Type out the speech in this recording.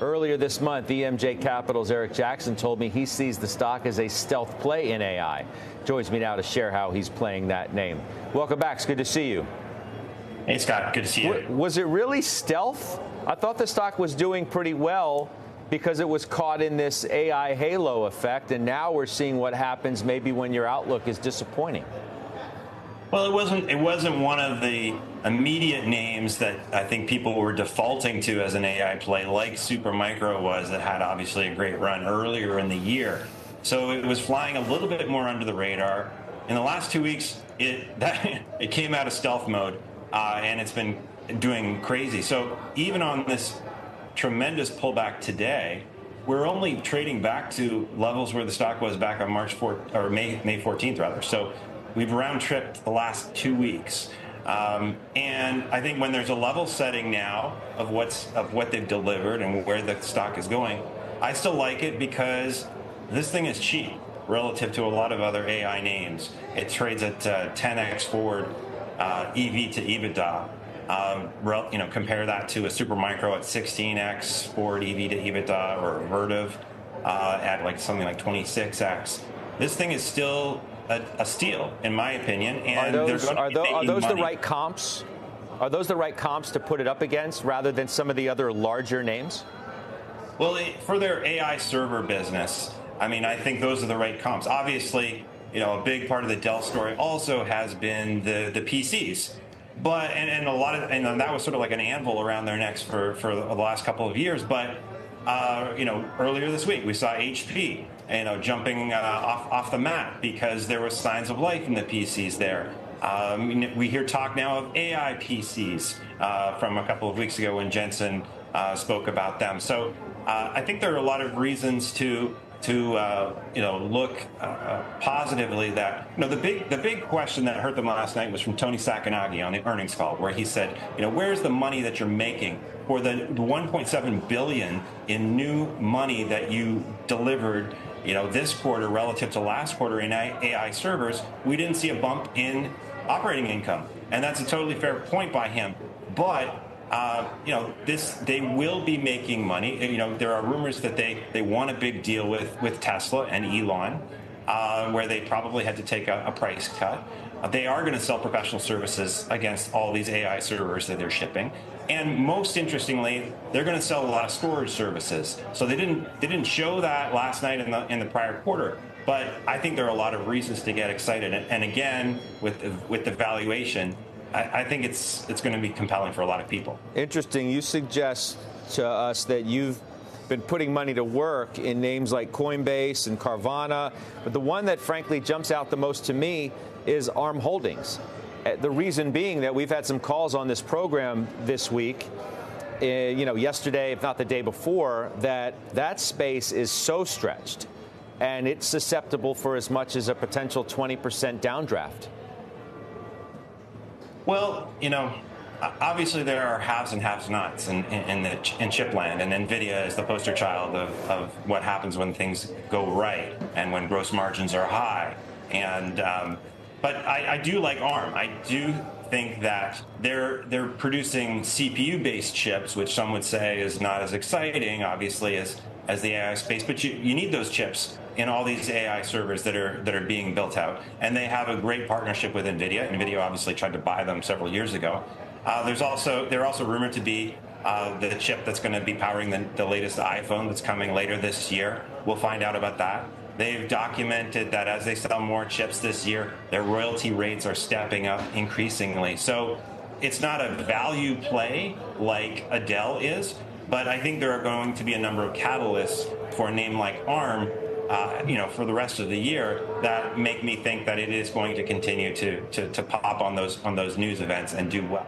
Earlier this month, EMJ Capital's Eric Jackson told me he sees the stock as a stealth play in AI. Joins me now to share how he's playing that name. Welcome back. It's good to see you. Hey, Scott. Good to see you. Was it really stealth? I thought the stock was doing pretty well because it was caught in this AI halo effect, and now we're seeing what happens maybe when your outlook is disappointing. Well, it wasn't one of the immediate names that I think people were defaulting to as an AI play, like Supermicro was, that had obviously a great run earlier in the year. So it was flying a little bit more under the radar. In the last 2 weeks, it came out of stealth mode, and it's been doing crazy. So even on this tremendous pullback today, we're only trading back to levels where the stock was back on May 14th rather. So we've round tripped the last 2 weeks. And I think when there's a level setting now of what they've delivered and where the stock is going, I still like it because this thing is cheap relative to a lot of other AI names. It trades at 10x forward EV to EBITDA. Compare that to a Supermicro at 16x forward EV to EBITDA, or Vertiv at like something like 26x. This thing is still a steal, in my opinion. And are those the right comps? Are those the right comps to put it up against rather than some of the other larger names? Well, for their AI server business, I mean, I think those are the right comps. Obviously, a big part of the Dell story also has been the PCs. But and that was sort of like an anvil around their necks for the last couple of years. But earlier this week we saw HP jumping off the mat because there was signs of life in the PCs there. We hear talk now of AI PCs from a couple of weeks ago when Jensen spoke about them. So I think there are a lot of reasons to look positively. That the big question that hurt them last night was from Tony Sacconaghi on the earnings call, where he said, where's the money that you're making for the 1.7 billion in new money that you delivered this quarter relative to last quarter in AI servers? We didn't see a bump in operating income, and that's a totally fair point by him. But they will be making money. There are rumors that they want a big deal with Tesla and Elon, where they probably had to take a price cut. They are going to sell professional services against all these AI servers that they're shipping. And most interestingly, they're going to sell a lot of storage services. So they didn't show that last night in the prior quarter. But I think there are a lot of reasons to get excited. And again, with the valuation, I think it's going to be compelling for a lot of people. Interesting. You suggest to us that you've been putting money to work in names like Coinbase and Carvana, but the one that frankly jumps out the most to me is ARM Holdings. The reason being that we've had some calls on this program this week, yesterday, if not the day before, that space is so stretched and it's susceptible for as much as a potential 20% downdraft. Well, obviously there are haves and have-nots in chip land, and NVIDIA is the poster child of what happens when things go right and when gross margins are high. But I do like ARM. I do think that they're producing CPU-based chips, which some would say is not as exciting, obviously, as the AI space. But you need those chips in all these AI servers that are being built out, and they have a great partnership with NVIDIA. NVIDIA obviously tried to buy them several years ago. They're also rumored to be the chip that's going to be powering the latest iPhone that's coming later this year. We'll find out about that. They've documented that as they sell more chips this year, their royalty rates are stepping up increasingly. So it's not a value play like a Dell is, but I think there are going to be a number of catalysts for a name like ARM, for the rest of the year that make me think that it is going to continue to pop on those news events and do well.